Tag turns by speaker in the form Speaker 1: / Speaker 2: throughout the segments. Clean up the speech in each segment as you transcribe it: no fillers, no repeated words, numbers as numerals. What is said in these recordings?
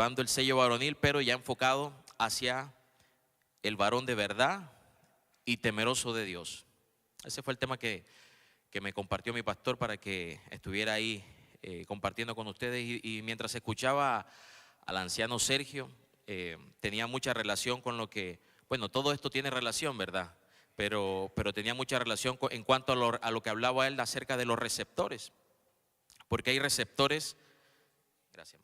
Speaker 1: llevando el sello varonil, pero ya enfocado hacia el varón de verdad y temeroso de Dios. Ese fue el tema que me compartió mi pastor para que estuviera ahí compartiendo con ustedes. Y mientras escuchaba al anciano Sergio, tenía mucha relación con lo que, bueno, todo esto tiene relación, ¿verdad? Pero tenía mucha relación en cuanto a lo que hablaba él acerca de los receptores. Porque hay receptores, gracias,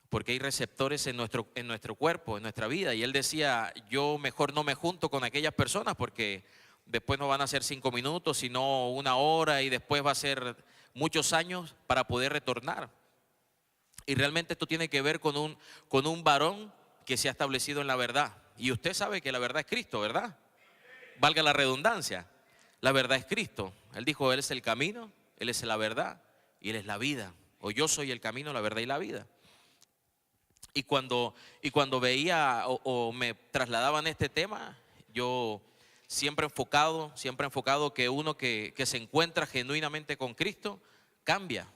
Speaker 1: porque hay receptores en nuestro cuerpo, en nuestra vida. Y él decía, yo mejor no me junto con aquellas personas porque después no van a ser 5 minutos, sino 1 hora, y después va a ser muchos años para poder retornar. Y realmente esto tiene que ver con un varón que se ha establecido en la verdad. Y usted sabe que la verdad es Cristo, ¿verdad? Valga la redundancia, la verdad es Cristo. Él dijo, Él es el camino, Él es la verdad y Él es la vida. O yo soy el camino, la verdad y la vida. Y cuando veía o me trasladaban este tema, yo siempre enfocado que uno que se encuentra genuinamente con Cristo cambia.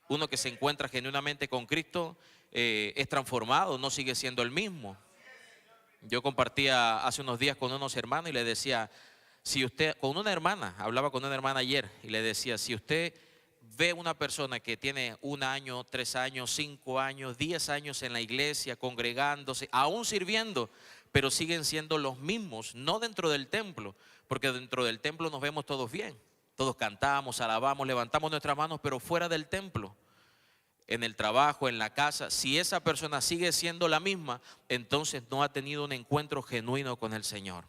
Speaker 1: Uno que se encuentra genuinamente con Cristo es transformado, no sigue siendo el mismo. Yo compartía hace unos días con unos hermanos y le decía, si usted, hablaba con una hermana ayer y le decía, si usted ve una persona que tiene 1 año, 3 años, 5 años, 10 años en la iglesia, congregándose, aún sirviendo, pero siguen siendo los mismos, no dentro del templo, porque dentro del templo nos vemos todos bien, todos cantamos, alabamos, levantamos nuestras manos, pero fuera del templo, en el trabajo, en la casa, si esa persona sigue siendo la misma, entonces no ha tenido un encuentro genuino con el Señor.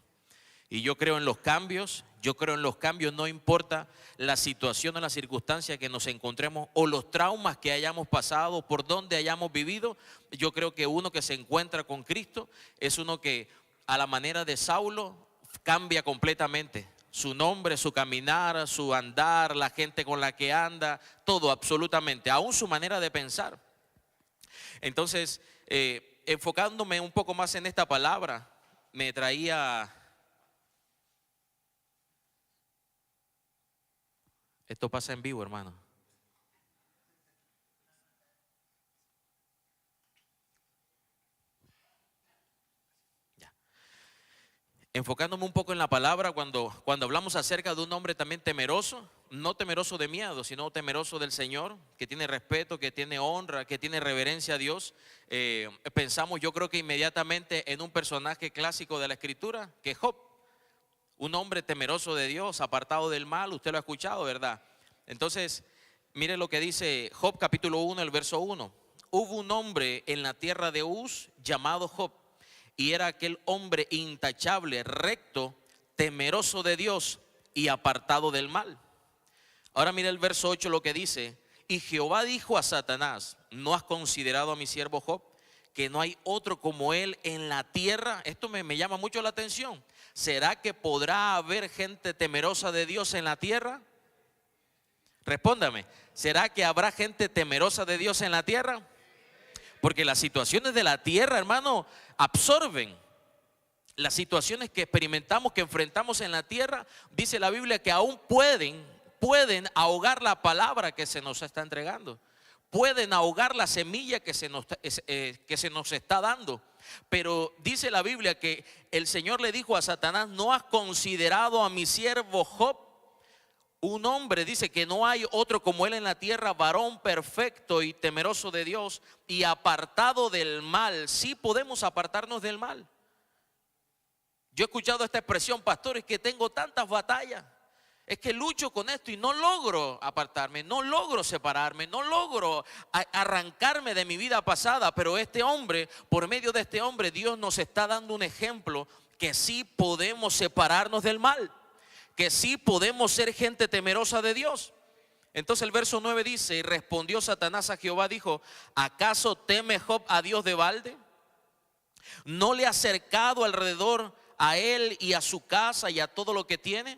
Speaker 1: Y yo creo en los cambios, no importa la situación o la circunstancia que nos encontremos o los traumas que hayamos pasado, por donde hayamos vivido. Yo creo que uno que se encuentra con Cristo es uno que a la manera de Saulo cambia completamente. Su nombre, su caminar, su andar, la gente con la que anda, todo absolutamente, aún su manera de pensar. Entonces, enfocándome un poco más en esta palabra, me traía... Esto pasa en vivo, hermano. Ya. Enfocándome un poco en la palabra, cuando hablamos acerca de un hombre también temeroso, no temeroso de miedo, sino temeroso del Señor, que tiene respeto, que tiene honra, que tiene reverencia a Dios, pensamos, yo creo que inmediatamente en un personaje clásico de la Escritura, que es Job, un hombre temeroso de Dios, apartado del mal. Usted lo ha escuchado, ¿verdad? Entonces, mire lo que dice Job capítulo 1, el verso 1. Hubo un hombre en la tierra de Uz llamado Job, y era aquel hombre intachable, recto, temeroso de Dios y apartado del mal. Ahora mire el verso 8 lo que dice. Y Jehová dijo a Satanás, ¿no has considerado a mi siervo Job, que no hay otro como él en la tierra? Esto me llama mucho la atención. ¿Será que podrá haber gente temerosa de Dios en la tierra? Respóndame, ¿será que habrá gente temerosa de Dios en la tierra? Porque las situaciones de la tierra, hermano, absorben. Las situaciones que experimentamos, que enfrentamos en la tierra, dice la Biblia que aún pueden ahogar la palabra que se nos está entregando. Pueden ahogar la semilla que se nos está dando. Pero dice la Biblia que el Señor le dijo a Satanás, ¿no has considerado a mi siervo Job? Un hombre, dice que no hay otro como él en la tierra, varón perfecto y temeroso de Dios y apartado del mal. Sí podemos apartarnos del mal. Yo he escuchado esta expresión, pastores, que tengo tantas batallas. Es que lucho con esto y no logro apartarme, no logro separarme, no logro arrancarme de mi vida pasada. Pero este hombre, por medio de este hombre, Dios nos está dando un ejemplo que sí podemos separarnos del mal, que sí podemos ser gente temerosa de Dios. Entonces el verso 9 dice, y respondió Satanás a Jehová, dijo, ¿acaso teme Job a Dios de balde? ¿No le ha cercado alrededor a él y a su casa y a todo lo que tiene?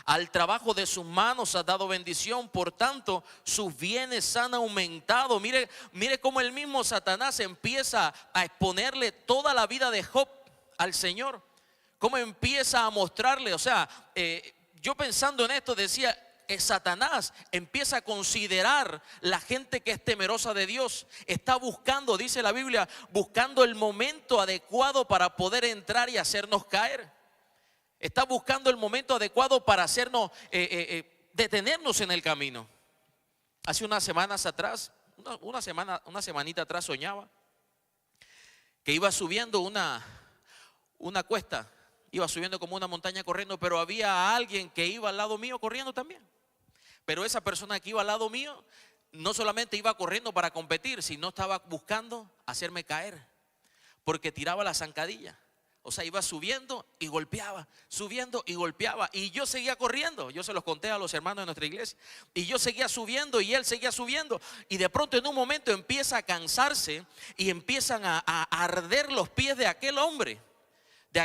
Speaker 1: Al trabajo de sus manos ha dado bendición, por tanto sus bienes han aumentado. Mire cómo el mismo Satanás empieza a exponerle toda la vida de Job al Señor. Cómo empieza a mostrarle, o sea, yo pensando en esto decía, Satanás empieza a considerar la gente que es temerosa de Dios. Está buscando, dice la Biblia, buscando el momento adecuado para poder entrar y hacernos caer. Está buscando el momento adecuado para hacernos detenernos en el camino. Hace unas semanas atrás, una semanita atrás, soñaba que iba subiendo una cuesta. Iba subiendo como una montaña corriendo, pero había alguien que iba al lado mío corriendo también. Pero esa persona que iba al lado mío no solamente iba corriendo para competir, sino estaba buscando hacerme caer, porque tiraba la zancadilla. O sea, iba subiendo y golpeaba, subiendo y golpeaba. Y yo seguía corriendo. Yo se los conté a los hermanos de nuestra iglesia. Y yo seguía subiendo y él seguía subiendo. Y de pronto en un momento empieza a cansarse y empiezan a arder los pies de aquel hombre. De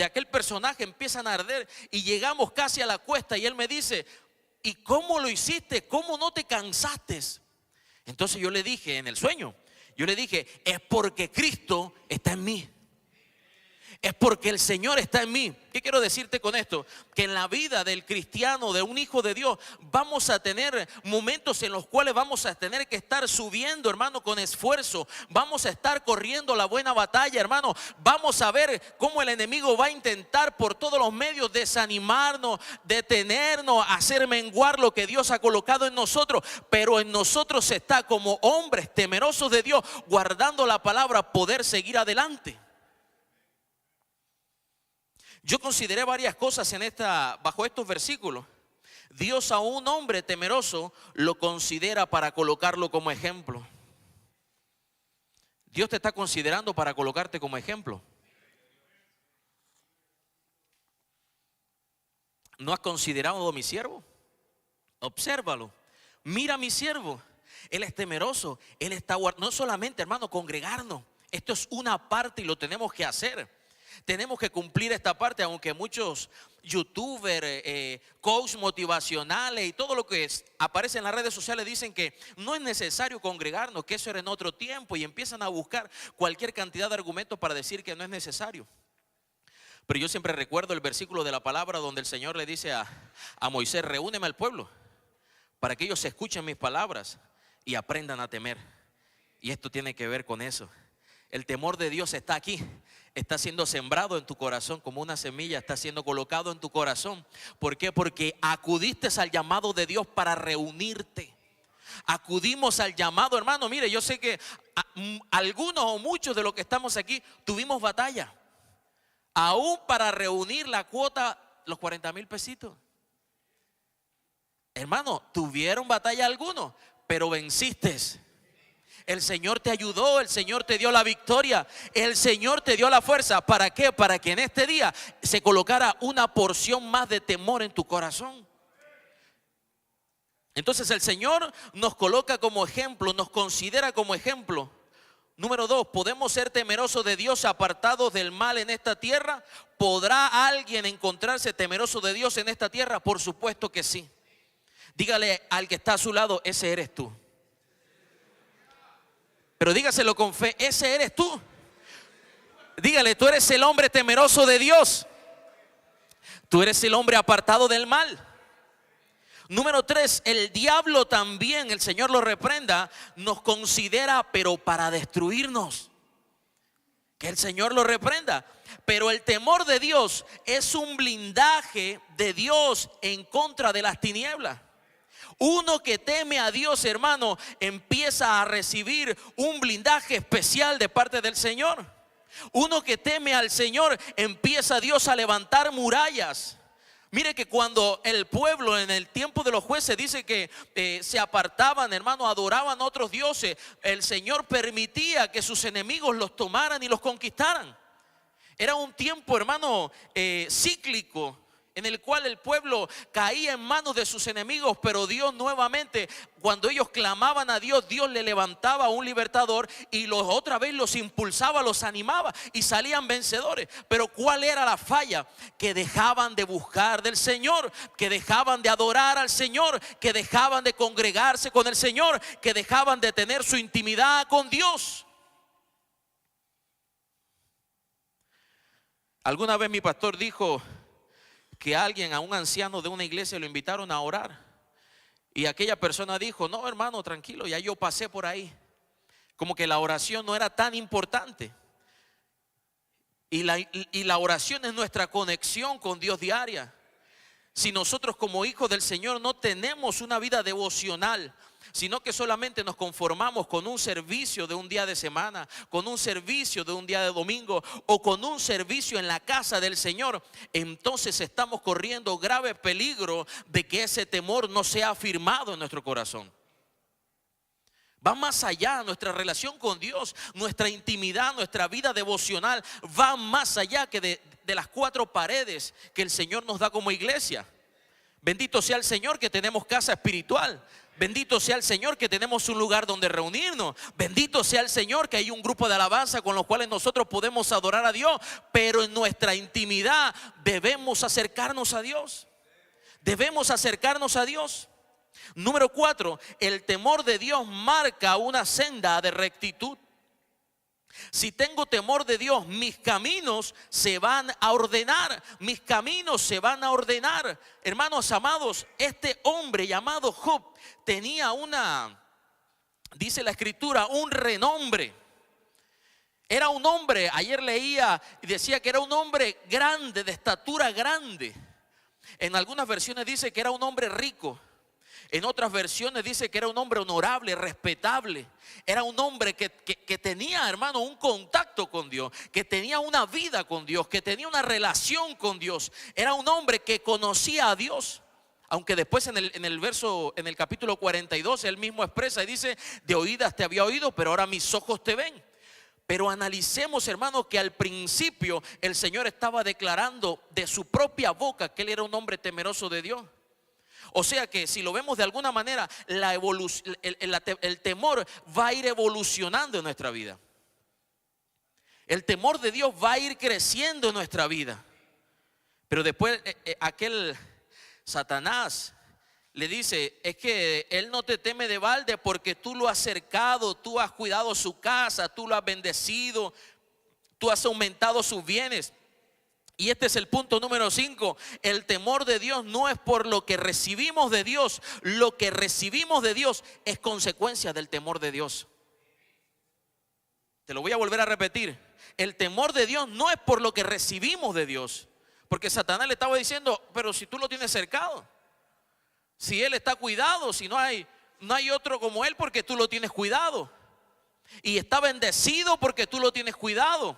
Speaker 1: aquel personaje empiezan a arder y llegamos casi a la cuesta y él me dice: ¿y cómo lo hiciste? ¿Cómo no te cansaste? Entonces yo le dije en el sueño, yo le dije: es porque Cristo está en mí. Es porque el Señor está en mí. ¿Qué quiero decirte con esto? Que en la vida del cristiano, de un hijo de Dios, vamos a tener momentos en los cuales vamos a tener que estar subiendo, hermano, con esfuerzo. Vamos a estar corriendo la buena batalla, hermano. Vamos a ver cómo el enemigo va a intentar por todos los medios desanimarnos, detenernos, hacer menguar lo que Dios ha colocado en nosotros. Pero en nosotros está, como hombres temerosos de Dios, guardando la palabra, poder seguir adelante. Yo consideré varias cosas bajo estos versículos. Dios a un hombre temeroso lo considera para colocarlo como ejemplo. Dios te está considerando para colocarte como ejemplo. ¿No has considerado a mi siervo? Obsérvalo. Mira a mi siervo. Él es temeroso. Él está guardando. No solamente, hermano, congregarnos. Esto es una parte y lo tenemos que hacer. Tenemos que cumplir esta parte, aunque muchos youtubers, coach motivacionales y todo lo que aparece en las redes sociales dicen que no es necesario congregarnos, que eso era en otro tiempo, y empiezan a buscar cualquier cantidad de argumentos para decir que no es necesario. Pero yo siempre recuerdo el versículo de la palabra donde el Señor le dice a Moisés: reúneme al pueblo para que ellos escuchen mis palabras y aprendan a temer. Y esto tiene que ver con eso. El temor de Dios está aquí, está siendo sembrado en tu corazón como una semilla, está siendo colocado en tu corazón. ¿Por qué? Porque acudiste al llamado de Dios para reunirte. Acudimos al llamado, hermano. Mire, yo sé que algunos o muchos de los que estamos aquí tuvimos batalla, aún para reunir la cuota, los 40,000 pesitos. Hermano, tuvieron batalla algunos, pero venciste. El Señor te ayudó, el Señor te dio la victoria, el Señor te dio la fuerza. ¿Para qué? Para que en este día se colocara una porción más de temor en tu corazón. Entonces el Señor nos coloca como ejemplo, nos considera como ejemplo. Número 2, ¿podemos ser temerosos de Dios apartados del mal en esta tierra? ¿Podrá alguien encontrarse temeroso de Dios en esta tierra? Por supuesto que sí. Dígale al que está a su lado: ese eres tú. Pero dígaselo con fe: ese eres tú. Dígale: tú eres el hombre temeroso de Dios. Tú eres el hombre apartado del mal. Número 3, el diablo también, el Señor lo reprenda, nos considera pero para destruirnos. Que el Señor lo reprenda. Pero el temor de Dios es un blindaje de Dios en contra de las tinieblas. Uno que teme a Dios, hermano, empieza a recibir un blindaje especial de parte del Señor. Uno que teme al Señor, empieza Dios a levantar murallas. Mire que cuando el pueblo en el tiempo de los jueces dice que se apartaban, hermano, adoraban a otros dioses, el Señor permitía que sus enemigos los tomaran y los conquistaran. Era un tiempo, hermano, cíclico, en el cual el pueblo caía en manos de sus enemigos, pero Dios nuevamente, cuando ellos clamaban a Dios, Dios le levantaba a un libertador y otra vez los impulsaba, los animaba y salían vencedores. Pero ¿cuál era la falla? Que dejaban de buscar del Señor, que dejaban de adorar al Señor, que dejaban de congregarse con el Señor, que dejaban de tener su intimidad con Dios. Alguna vez mi pastor dijo que a un anciano de una iglesia lo invitaron a orar, Y aquella persona dijo, no hermano, tranquilo, ya yo pasé por ahí. Como que la oración no era tan importante. Y la oración es nuestra conexión con Dios diaria. Si nosotros como hijos del Señor no tenemos una vida devocional, sino que solamente nos conformamos con un servicio de un día de semana, con un servicio de un día de domingo o con un servicio en la casa del Señor, entonces estamos corriendo grave peligro de que ese temor no sea afirmado en nuestro corazón. Va más allá, nuestra relación con Dios, nuestra intimidad, nuestra vida devocional va más allá que de las cuatro paredes que el Señor nos da como iglesia. Bendito sea el Señor que tenemos casa espiritual. Bendito sea el Señor que tenemos un lugar donde reunirnos. Bendito sea el Señor que hay un grupo de alabanza con los cuales nosotros podemos adorar a Dios. Pero en nuestra intimidad debemos acercarnos a Dios. Debemos acercarnos a Dios. Número 4, el temor de Dios marca una senda de rectitud. Si tengo temor de Dios, mis caminos se van a ordenar. Mis caminos se van a ordenar. Hermanos amados, este hombre llamado Job tenía dice la escritura, un renombre. Era un hombre, ayer leía y decía que era un hombre grande, de estatura grande. En algunas versiones dice que era un hombre rico. En otras versiones dice que era un hombre honorable, respetable. Era un hombre que tenía, hermano, un contacto con Dios, que tenía una vida con Dios, que tenía una relación con Dios. Era un hombre que conocía a Dios. Aunque después en el capítulo 42 él mismo expresa y dice, de oídas te había oído, pero ahora mis ojos te ven. Pero analicemos, hermano, que al principio el Señor estaba declarando de su propia boca que él era un hombre temeroso de Dios. O sea que si lo vemos de alguna manera, el temor va a ir evolucionando en nuestra vida. El temor de Dios va a ir creciendo en nuestra vida. Pero después aquel Satanás le dice, es que él no te teme de balde porque tú lo has cercado, tú has cuidado su casa, tú lo has bendecido, tú has aumentado sus bienes. Y este es el punto número 5. El temor de Dios no es por lo que recibimos de Dios. Lo que recibimos de Dios es consecuencia del temor de Dios. Te lo voy a volver a repetir. El temor de Dios no es por lo que recibimos de Dios. Porque Satanás le estaba diciendo, pero si tú lo tienes cercado, si él está cuidado, si no hay otro como él porque tú lo tienes cuidado. Y está bendecido porque tú lo tienes cuidado.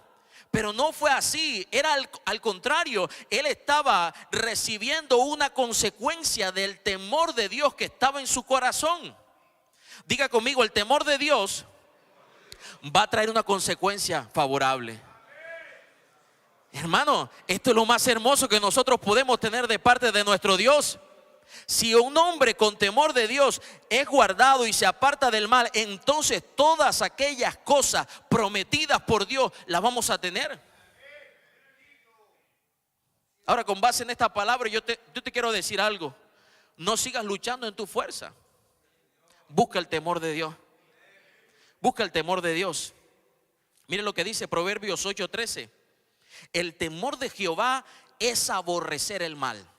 Speaker 1: Pero no fue así, era al contrario, él estaba recibiendo una consecuencia del temor de Dios que estaba en su corazón. Diga conmigo, el temor de Dios va a traer una consecuencia favorable. Hermano, esto es lo más hermoso que nosotros podemos tener de parte de nuestro Dios. Si un hombre con temor de Dios es guardado y se aparta del mal, entonces todas aquellas cosas prometidas por Dios las vamos a tener. Ahora, con base en esta palabra, yo te quiero decir algo. No sigas luchando en tu fuerza. Busca el temor de Dios. Busca el temor de Dios. Mire lo que dice Proverbios 8:13. El temor de Jehová es aborrecer el mal.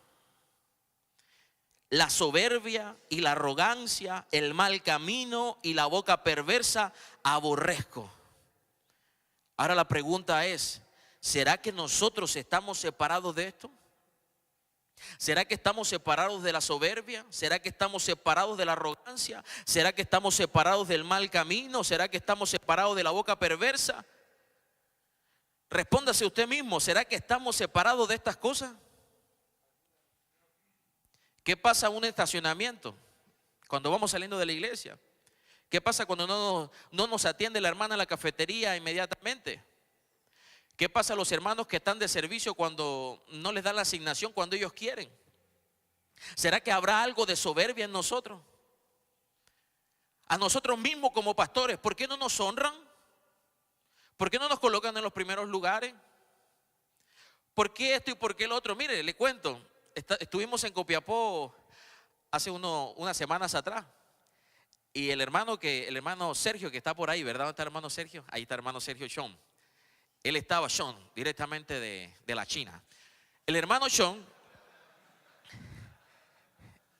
Speaker 1: La soberbia y la arrogancia, el mal camino y la boca perversa aborrezco. Ahora la pregunta es, ¿será que nosotros estamos separados de esto? ¿Será que estamos separados de la soberbia? ¿Será que estamos separados de la arrogancia? ¿Será que estamos separados del mal camino? ¿Será que estamos separados de la boca perversa? Respóndase usted mismo, ¿será que estamos separados de estas cosas? ¿Qué pasa en un estacionamiento cuando vamos saliendo de la iglesia? ¿Qué pasa cuando no nos atiende la hermana en la cafetería inmediatamente? ¿Qué pasa a los hermanos que están de servicio cuando no les dan la asignación cuando ellos quieren? ¿Será que habrá algo de soberbia en nosotros? A nosotros mismos como pastores, ¿por qué no nos honran? ¿Por qué no nos colocan en los primeros lugares? ¿Por qué esto y por qué el otro? Mire, le cuento. Estuvimos en Copiapó hace unas semanas atrás. Y el hermano Sergio, que está por ahí, ¿verdad? ¿Dónde está el hermano Sergio? Ahí está el hermano Sergio Sean. Él estaba, Sean, directamente de la China. El hermano Sean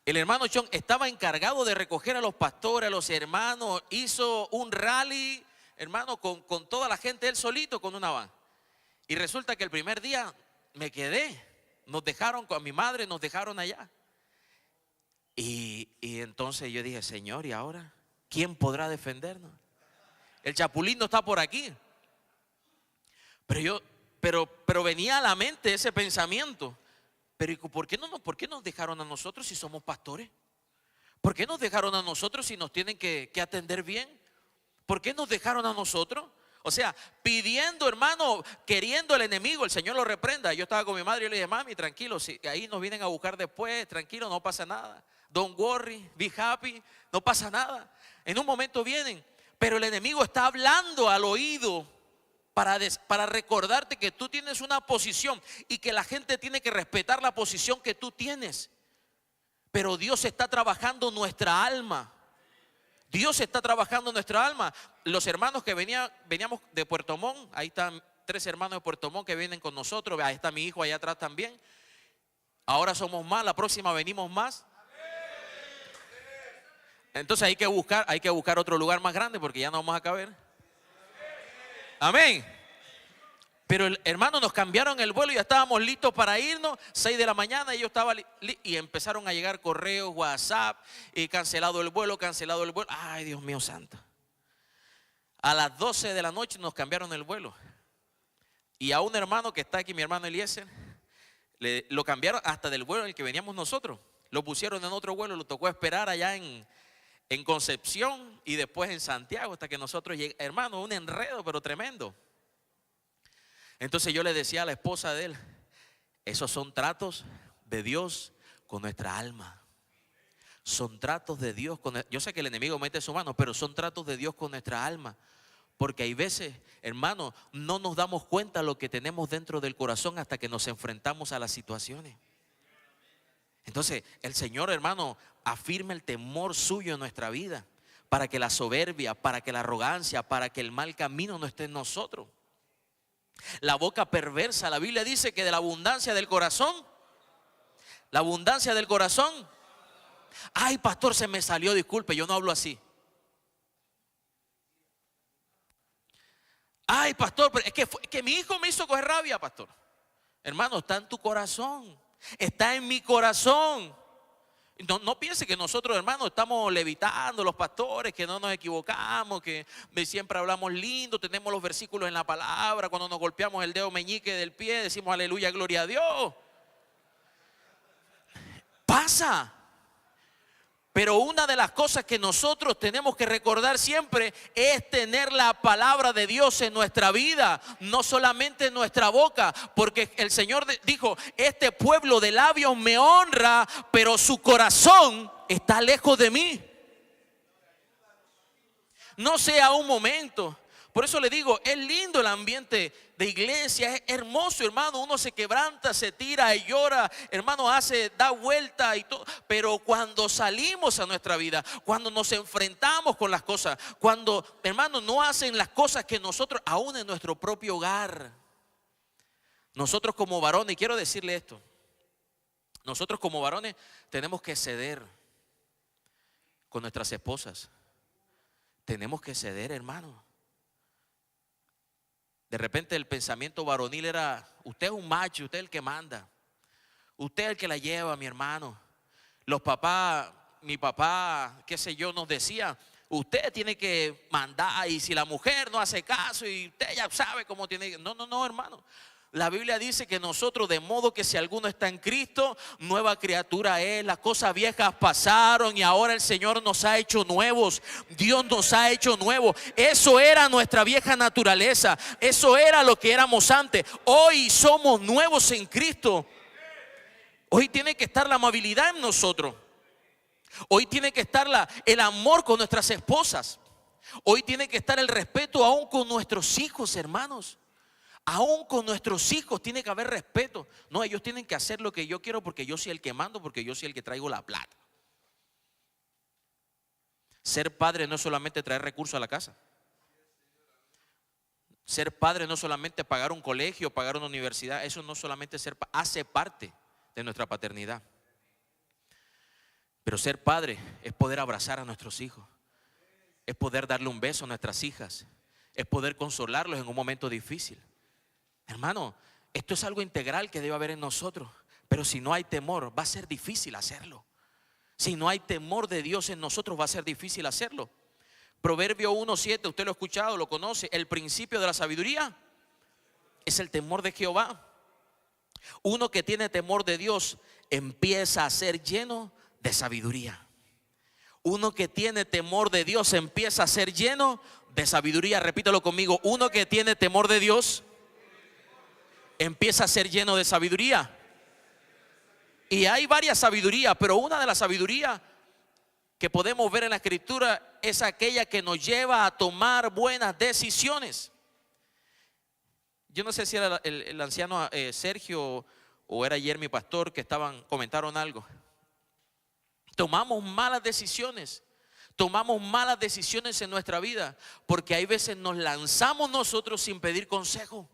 Speaker 1: El hermano John estaba encargado de recoger a los pastores, a los hermanos, hizo un rally, hermano, con toda la gente, él solito con una van. Y resulta que el primer día me quedé, nos dejaron con mi madre, nos dejaron allá. Y entonces yo dije, Señor, ¿y ahora quién podrá defendernos? El Chapulín no está por aquí. Pero venía a la mente ese pensamiento. Pero ¿por qué nos dejaron a nosotros si somos pastores? ¿Por qué nos dejaron a nosotros si nos tienen que atender bien? ¿Por qué nos dejaron a nosotros? O sea, pidiendo, hermano, queriendo el enemigo, el Señor lo reprenda. Yo estaba con mi madre y yo le dije, mami, tranquilo, si ahí nos vienen a buscar después, tranquilo, no pasa nada. Don't worry, be happy, no pasa nada. En un momento vienen, pero el enemigo está hablando al oído para recordarte que tú tienes una posición y que la gente tiene que respetar la posición que tú tienes. Pero Dios está trabajando nuestra alma. Dios está trabajando nuestra alma. Los hermanos que veníamos de Puerto Montt, ahí están 3 hermanos de Puerto Montt que vienen con nosotros. Ahí está mi hijo allá atrás también. Ahora somos más, la próxima venimos más. Entonces hay que buscar otro lugar más grande porque ya no vamos a caber. Amén. Pero hermano, nos cambiaron el vuelo y ya estábamos listos para irnos, 6 de la mañana, y yo estaba y empezaron a llegar correos, WhatsApp, y cancelado el vuelo. Ay, Dios mío santo. A las 12 de la noche nos cambiaron el vuelo. Y a un hermano que está aquí, mi hermano Eliezer, lo cambiaron hasta del vuelo en el que veníamos nosotros. Lo pusieron en otro vuelo, lo tocó esperar allá en Concepción y después en Santiago hasta que nosotros llegamos. Hermano, un enredo pero tremendo. Entonces yo le decía a la esposa de él, esos son tratos de Dios con nuestra alma. Son tratos de Dios yo sé que el enemigo mete su mano, pero son tratos de Dios con nuestra alma. Porque hay veces, hermano, no nos damos cuenta de lo que tenemos dentro del corazón hasta que nos enfrentamos a las situaciones. Entonces el Señor, hermano, afirma el temor suyo en nuestra vida, para que la soberbia, para que la arrogancia, para que el mal camino no esté en nosotros. La boca perversa, la Biblia dice que de la abundancia del corazón. Ay, pastor, se me salió, disculpe, yo no hablo así. Ay, pastor, pero es que mi hijo me hizo coger rabia, pastor. Hermano, está en tu corazón, está en mi corazón. No piense que nosotros, hermanos, estamos levitando, los pastores, que no nos equivocamos, que siempre hablamos lindo, tenemos los versículos en la palabra. Cuando nos golpeamos el dedo meñique del pie, decimos aleluya, gloria a Dios. Pasa. Pero una de las cosas que nosotros tenemos que recordar siempre es tener la palabra de Dios en nuestra vida, no solamente en nuestra boca, porque el Señor dijo, este pueblo de labios me honra, pero su corazón está lejos de mí. No sea un momento. Por eso le digo, es lindo el ambiente de iglesia, es hermoso, hermano. Uno se quebranta, se tira y llora, hermano, da vuelta y todo. Pero cuando salimos a nuestra vida, cuando nos enfrentamos con las cosas, cuando, hermano, no hacen las cosas que nosotros, aún en nuestro propio hogar, nosotros como varones, y quiero decirle esto, nosotros como varones tenemos que ceder con nuestras esposas. Tenemos que ceder, hermano. De repente el pensamiento varonil era, usted es un macho, usted es el que manda, usted es el que la lleva, mi hermano. Los papás, mi papá, qué sé yo, nos decía, usted tiene que mandar, y si la mujer no hace caso y usted ya sabe cómo tiene que. No, hermano. La Biblia dice que nosotros, de modo que si alguno está en Cristo, nueva criatura es. Las cosas viejas pasaron y ahora el Señor nos ha hecho nuevos. Dios nos ha hecho nuevos. Eso era nuestra vieja naturaleza. Eso era lo que éramos antes. Hoy somos nuevos en Cristo. Hoy tiene que estar la amabilidad en nosotros. Hoy tiene que estar el amor con nuestras esposas. Hoy tiene que estar el respeto aún con nuestros hijos, hermanos. Aún con nuestros hijos tiene que haber respeto. No, ellos tienen que hacer lo que yo quiero porque yo soy el que mando, porque yo soy el que traigo la plata. Ser padre no es solamente traer recursos a la casa. Ser padre no es solamente pagar un colegio, pagar una universidad. Eso no solamente hace parte de nuestra paternidad. Pero ser padre es poder abrazar a nuestros hijos, es poder darle un beso a nuestras hijas, es poder consolarlos en un momento difícil. Hermano, esto es algo integral que debe haber en nosotros. Pero si no hay temor, va a ser difícil hacerlo. Si no hay temor de Dios en nosotros, va a ser difícil hacerlo. Proverbio 1:7, usted lo ha escuchado, lo conoce. El principio de la sabiduría es el temor de Jehová. Uno que tiene temor de Dios empieza a ser lleno de sabiduría. Uno que tiene temor de Dios empieza a ser lleno de sabiduría. Repítelo conmigo. Uno que tiene temor de Dios empieza a ser lleno de sabiduría. Y hay varias sabidurías, pero una de las sabidurías que podemos ver en la Escritura es aquella que nos lleva a tomar buenas decisiones. Yo no sé si era el anciano Sergio o era ayer mi pastor que comentaron algo. Tomamos malas decisiones en nuestra vida porque hay veces nos lanzamos nosotros sin pedir consejo.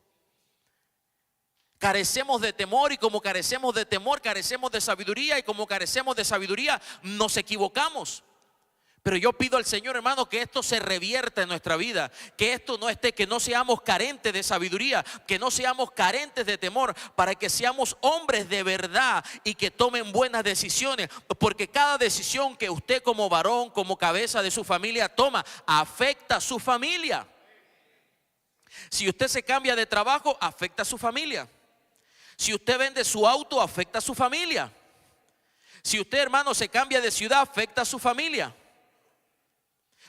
Speaker 1: Carecemos de temor y como carecemos de temor, carecemos de sabiduría y como carecemos de sabiduría, nos equivocamos. Pero yo pido al Señor, hermano, que esto se revierta en nuestra vida, que esto no esté, que no seamos carentes de sabiduría, que no seamos carentes de temor, para que seamos hombres de verdad y que tomen buenas decisiones, porque cada decisión que usted como varón, como cabeza de su familia toma, afecta a su familia. Si usted se cambia de trabajo, afecta a su familia. Si usted vende su auto, afecta a su familia. Si usted, hermano, se cambia de ciudad, afecta a su familia.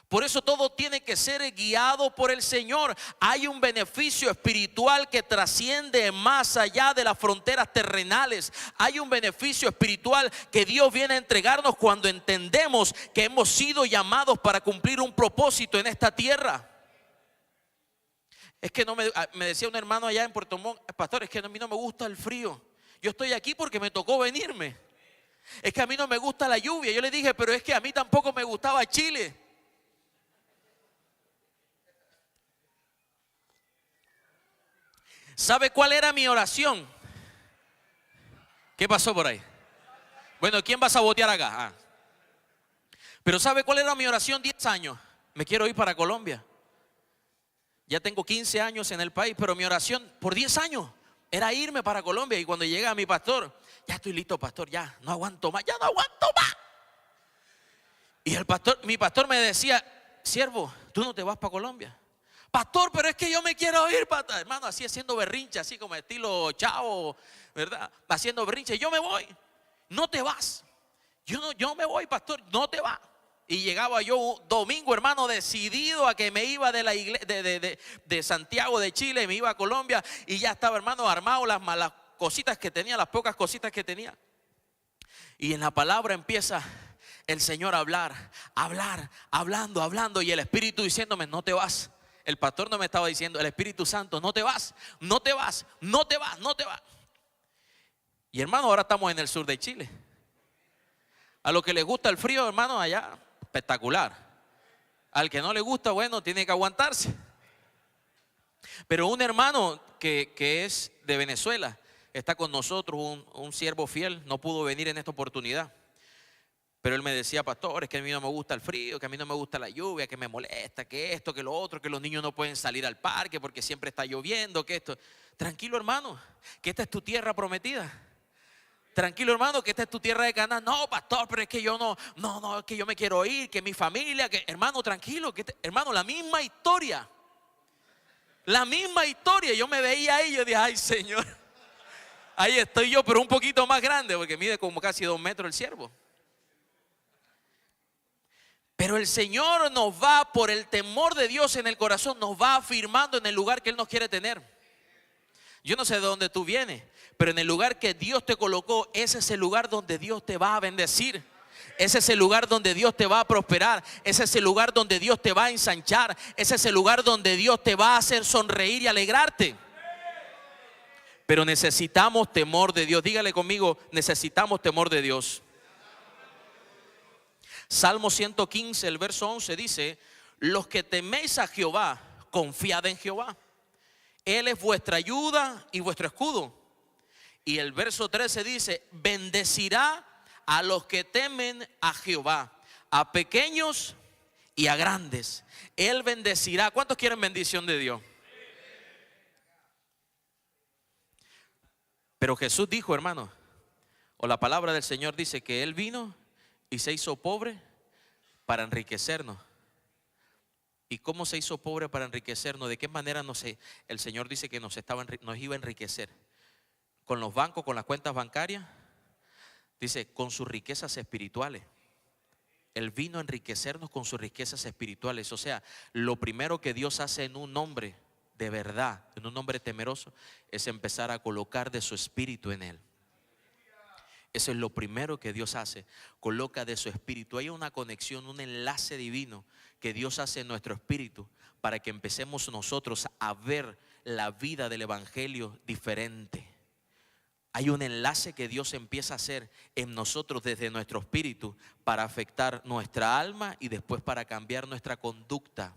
Speaker 1: Por eso todo tiene que ser guiado por el Señor. Hay un beneficio espiritual que trasciende más allá de las fronteras terrenales. Hay un beneficio espiritual que Dios viene a entregarnos cuando entendemos que hemos sido llamados para cumplir un propósito en esta tierra. Es que me decía un hermano allá en Puerto Montt, pastor, es que a mí no me gusta el frío. Yo estoy aquí porque me tocó venirme. Es que a mí no me gusta la lluvia. Yo le dije, pero es que a mí tampoco me gustaba Chile. ¿Sabe cuál era mi oración? ¿Qué pasó por ahí? Bueno, ¿quién va a sabotear acá? Pero ¿sabe cuál era mi oración? 10 años. Me quiero ir para Colombia. Ya tengo 15 años en el país, pero mi oración por 10 años era irme para Colombia. Y cuando llega mi pastor, ya estoy listo, pastor, ya no aguanto más, ya no aguanto más. Y mi pastor me decía, siervo, tú no te vas para Colombia. Pastor, pero es que yo me quiero ir, hermano, así haciendo berrinche, así como estilo Chavo, ¿verdad? Haciendo berrinche, yo me voy, no te vas. Yo me voy, pastor, no te vas. Y llegaba yo un domingo, hermano, decidido a que me iba de la iglesia de Santiago de Chile, me iba a Colombia y ya estaba, hermano, armado las cositas que tenía, las pocas cositas que tenía. Y en la palabra empieza el Señor a hablando y el Espíritu diciéndome, no te vas. El pastor no me estaba diciendo, el Espíritu Santo, no te vas. Y hermano, ahora estamos en el sur de Chile. A los que les gusta el frío, hermano, allá, espectacular. Al que no le gusta, bueno, tiene que aguantarse. Pero un hermano que es de Venezuela, está con nosotros, un siervo fiel, no pudo venir en esta oportunidad. Pero él me decía, pastor, es que a mí no me gusta el frío, que a mí no me gusta la lluvia, que me molesta, que esto, que lo otro, que los niños no pueden salir al parque porque siempre está lloviendo, que esto. Tranquilo, hermano, que esta es tu tierra prometida. Tranquilo, hermano, que esta es tu tierra de Canaán. No, pastor, pero es que yo no, es que yo me quiero ir, que mi familia, que hermano, tranquilo, hermano, la misma historia. Yo me veía ahí y yo dije, ay, Señor, ahí estoy yo, pero un poquito más grande, porque mide como casi 2 metros el siervo. Pero el Señor nos va, por el temor de Dios en el corazón, nos va afirmando en el lugar que Él nos quiere tener. Yo no sé de dónde tú vienes, pero en el lugar que Dios te colocó, ese es el lugar donde Dios te va a bendecir. Ese es el lugar donde Dios te va a prosperar. Ese es el lugar donde Dios te va a ensanchar. Ese es el lugar donde Dios te va a hacer sonreír y alegrarte. Pero necesitamos temor de Dios. Dígale conmigo, necesitamos temor de Dios. Salmo 115, el verso 11 dice, los que teméis a Jehová, confiad en Jehová. Él es vuestra ayuda y vuestro escudo. Y el verso 13 dice, bendecirá a los que temen a Jehová, a pequeños y a grandes. Él bendecirá. ¿Cuántos quieren bendición de Dios? Pero Jesús dijo, hermano, o la palabra del Señor dice que Él vino y se hizo pobre para enriquecernos. ¿Y cómo se hizo pobre para enriquecernos? ¿De qué manera el Señor dice que nos iba a enriquecer? ¿Con los bancos, con las cuentas bancarias? Dice, con sus riquezas espirituales. Él vino a enriquecernos con sus riquezas espirituales. O sea, lo primero que Dios hace en un hombre de verdad, en un hombre temeroso, es empezar a colocar de su espíritu en él. Eso es lo primero que Dios hace, coloca de su espíritu. Hay una conexión, un enlace divino que Dios hace en nuestro espíritu para que empecemos nosotros a ver la vida del evangelio diferente. Hay un enlace que Dios empieza a hacer en nosotros desde nuestro espíritu para afectar nuestra alma y después para cambiar nuestra conducta.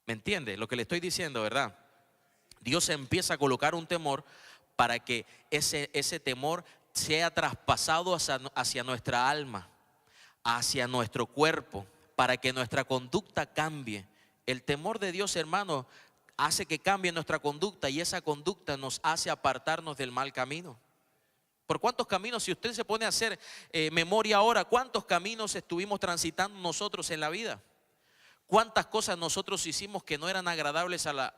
Speaker 1: ¿Me entiende lo que le estoy diciendo, verdad? Dios empieza a colocar un temor para que ese temor sea traspasado hacia nuestra alma, hacia nuestro cuerpo, para que nuestra conducta cambie. El temor de Dios, hermano, hace que cambie nuestra conducta y esa conducta nos hace apartarnos del mal camino. ¿Por cuántos caminos, si usted se pone a hacer memoria ahora, cuántos caminos estuvimos transitando nosotros en la vida? ¿Cuántas cosas nosotros hicimos que no eran agradables a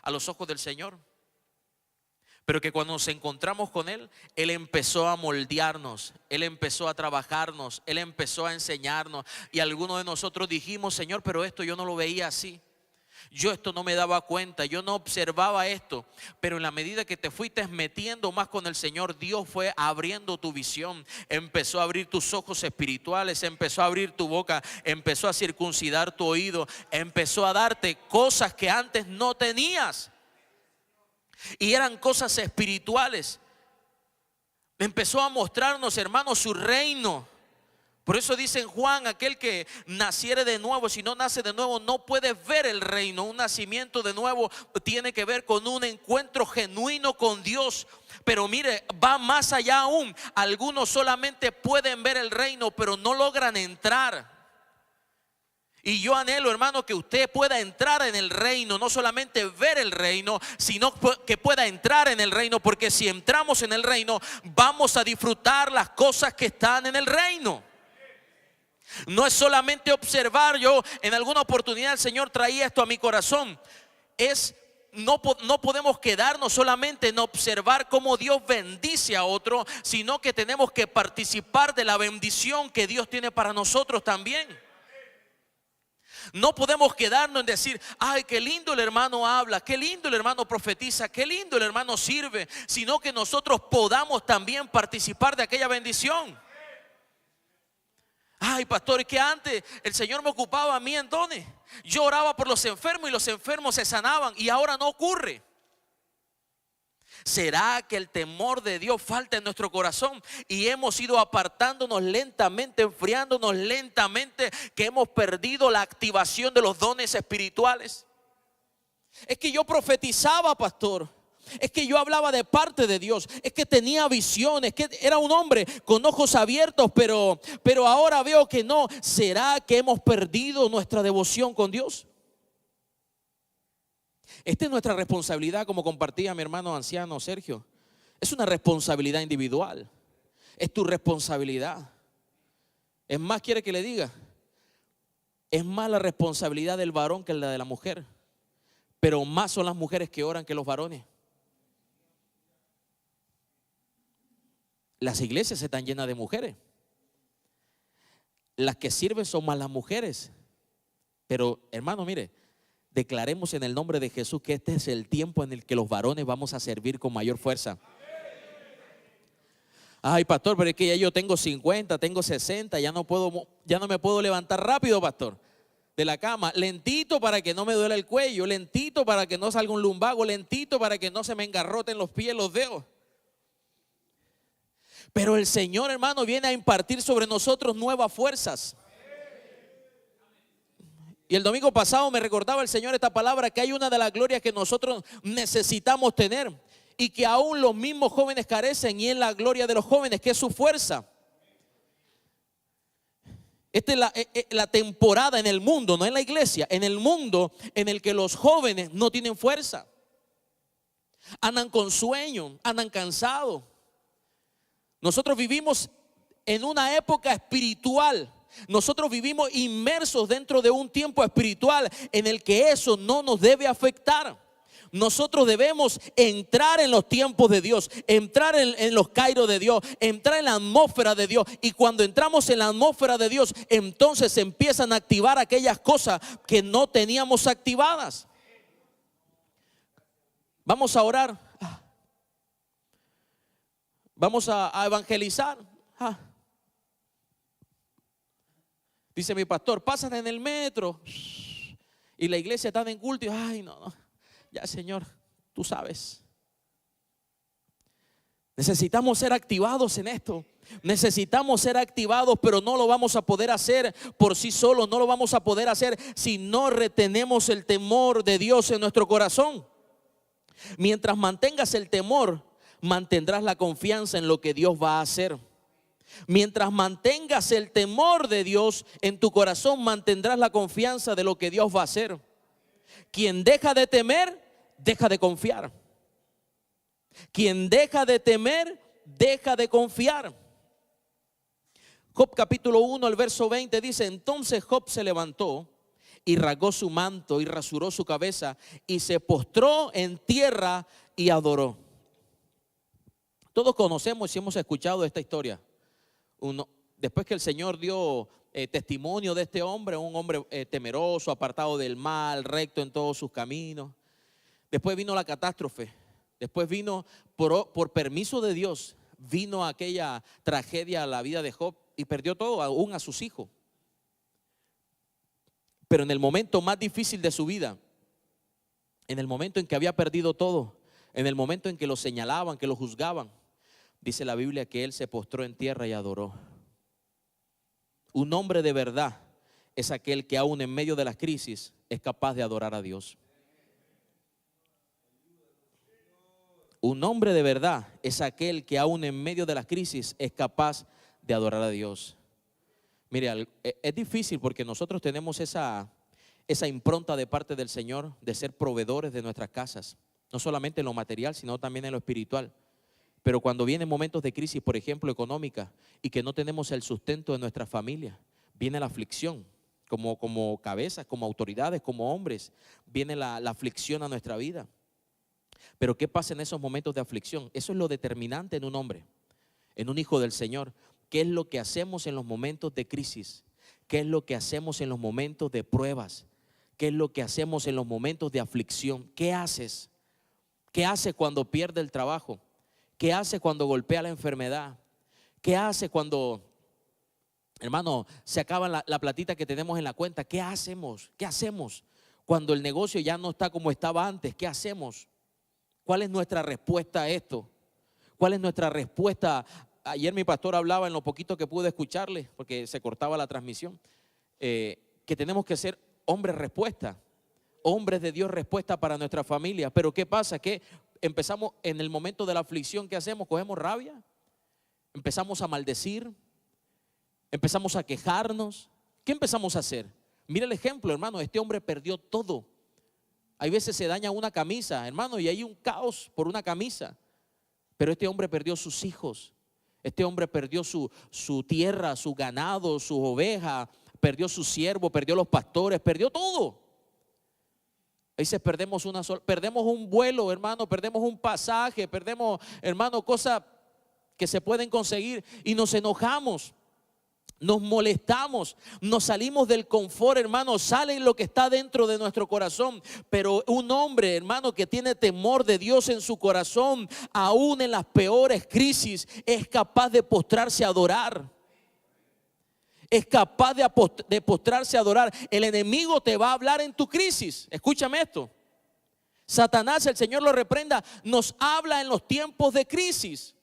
Speaker 1: los ojos del Señor? Pero que cuando nos encontramos con Él, Él empezó a moldearnos, Él empezó a trabajarnos, Él empezó a enseñarnos. Y algunos de nosotros dijimos, Señor, pero esto yo no lo veía así. Yo esto no me daba cuenta, yo no observaba esto. Pero en la medida que te fuiste metiendo más con el Señor, Dios fue abriendo tu visión. Empezó a abrir tus ojos espirituales, empezó a abrir tu boca, empezó a circuncidar tu oído, empezó a darte cosas que antes no tenías. Y eran cosas espirituales. Empezó a mostrarnos, hermanos, su reino. Por eso dice en Juan, aquel que naciere de nuevo, si no nace de nuevo, no puede ver el reino. Un nacimiento de nuevo tiene que ver con un encuentro genuino con Dios. Pero mire, va más allá aún. Algunos solamente pueden ver el reino, pero no logran entrar. Y yo anhelo, hermano, que usted pueda entrar en el reino, no solamente ver el reino, sino que pueda entrar en el reino, porque si entramos en el reino, vamos a disfrutar las cosas que están en el reino. No es solamente observar. Yo en alguna oportunidad el Señor traía esto a mi corazón. No podemos quedarnos solamente en observar cómo Dios bendice a otro, sino que tenemos que participar de la bendición que Dios tiene para nosotros también. No podemos quedarnos en decir, ay, qué lindo el hermano habla, qué lindo el hermano profetiza, qué lindo el hermano sirve, sino que nosotros podamos también participar de aquella bendición. Ay, pastor, que antes el Señor me ocupaba a mí en dones. Yo oraba por los enfermos y los enfermos se sanaban, y ahora no ocurre. ¿Será que el temor de Dios falta en nuestro corazón y hemos ido apartándonos lentamente, enfriándonos lentamente, que hemos perdido la activación de los dones espirituales? Es que yo profetizaba, pastor. Es que yo hablaba de parte de Dios. Es que tenía visiones, que era un hombre con ojos abiertos, pero ahora veo que no. ¿Será que hemos perdido nuestra devoción con Dios? Esta es nuestra responsabilidad, como compartía mi hermano anciano Sergio. Es una responsabilidad individual. Es tu responsabilidad. Es más, quiere que le diga, es más la responsabilidad del varón que la de la mujer. Pero más son las mujeres que oran que los varones. Las iglesias están llenas de mujeres. Las que sirven son más las mujeres. Pero hermano, mire, declaremos en el nombre de Jesús que este es el tiempo en el que los varones vamos a servir con mayor fuerza. Ay, pastor, pero es que ya yo tengo 50, tengo 60, ya no me puedo levantar rápido, pastor, de la cama. Lentito para que no me duela el cuello, lentito para que no salga un lumbago, lentito para que no se me engarroten los pies, los dedos. Pero el Señor, hermano, viene a impartir sobre nosotros nuevas fuerzas. Y el domingo pasado me recordaba el Señor esta palabra, que hay una de las glorias que nosotros necesitamos tener. y que aún los mismos jóvenes carecen, y en la gloria de los jóvenes, que es su fuerza. Esta es la temporada en el mundo, no en la iglesia, en el mundo en el que los jóvenes no tienen fuerza. Andan con sueño, andan cansados. Nosotros vivimos en una época espiritual. Nosotros vivimos inmersos dentro de un tiempo espiritual en el que eso no nos debe afectar. Nosotros debemos entrar en los tiempos de Dios, entrar en los kairos de Dios, entrar en la atmósfera de Dios. Y cuando entramos en la atmósfera de Dios, entonces se empiezan a activar aquellas cosas que no teníamos activadas. Vamos a orar. Vamos a evangelizar. Dice mi pastor, pasan en el metro y la iglesia está en culto. Ay, no. Ya, Señor, tú sabes. Necesitamos ser activados en esto. Necesitamos ser activados, pero no lo vamos a poder hacer por sí solos. No lo vamos a poder hacer si no retenemos el temor de Dios en nuestro corazón. Mientras mantengas el temor, mantendrás la confianza en lo que Dios va a hacer. Mientras mantengas el temor de Dios en tu corazón, mantendrás la confianza de lo que Dios va a hacer. Quien deja de temer, deja de confiar. Quien deja de temer, deja de confiar. Job capítulo 1, el verso 20 dice: entonces Job se levantó y rasgó su manto y rasuró su cabeza y se postró en tierra y adoró. Todos conocemos y hemos escuchado esta historia. Después que el Señor dio testimonio de este hombre, un hombre temeroso, apartado del mal, recto en todos sus caminos. Después vino la catástrofe. Después vino, por permiso de Dios, vino aquella tragedia a la vida de Job y perdió todo, aún a sus hijos. Pero en el momento más difícil de su vida, en el momento en que había perdido todo, en el momento en que lo señalaban, que lo juzgaban, dice la Biblia que él se postró en tierra y adoró. Un hombre de verdad es aquel que aún en medio de las crisis es capaz de adorar a Dios. Un hombre de verdad es aquel que aún en medio de las crisis es capaz de adorar a Dios. Mire, es difícil porque nosotros tenemos esa impronta de parte del Señor de ser proveedores de nuestras casas, no solamente en lo material, sino también en lo espiritual. Pero cuando vienen momentos de crisis, por ejemplo, económica, y que no tenemos el sustento de nuestra familia, viene la aflicción, como cabezas, como autoridades, como hombres, viene la aflicción a nuestra vida. Pero ¿qué pasa en esos momentos de aflicción? Eso es lo determinante en un hombre, en un hijo del Señor. ¿Qué es lo que hacemos en los momentos de crisis? ¿Qué es lo que hacemos en los momentos de pruebas? ¿Qué es lo que hacemos en los momentos de aflicción? ¿Qué haces? ¿Qué haces cuando pierde el trabajo? ¿Qué hace cuando golpea la enfermedad? ¿Qué hace cuando, hermano, se acaba la platita que tenemos en la cuenta? ¿Qué hacemos? ¿Qué hacemos cuando el negocio ya no está como estaba antes? ¿Qué hacemos? ¿Cuál es nuestra respuesta a esto? ¿Cuál es nuestra respuesta? Ayer mi pastor hablaba en lo poquito que pude escucharle, porque se cortaba la transmisión, que tenemos que ser hombres respuesta, hombres de Dios respuesta para nuestra familia. Pero ¿qué pasa? Que empezamos en el momento de la aflicción, ¿qué hacemos? Cogemos rabia, empezamos a maldecir, empezamos a quejarnos. ¿Qué empezamos a hacer? Mira el ejemplo, hermano, este hombre perdió todo. Hay veces se daña una camisa, hermano, y hay un caos por una camisa. Pero este hombre perdió sus hijos, este hombre perdió su tierra, su ganado, su oveja, perdió su siervo, perdió los pastores, perdió todo. A veces perdemos perdemos un vuelo, hermano, perdemos un pasaje, perdemos, hermano, cosas que se pueden conseguir y nos enojamos, nos molestamos, nos salimos del confort, hermano, sale lo que está dentro de nuestro corazón. Pero un hombre, hermano, que tiene temor de Dios en su corazón, aún en las peores crisis, es capaz de postrarse a adorar. Es capaz de postrarse a adorar. El enemigo te va a hablar en tu crisis. Escúchame esto. Satanás, el Señor lo reprenda, nos habla en los tiempos de crisis.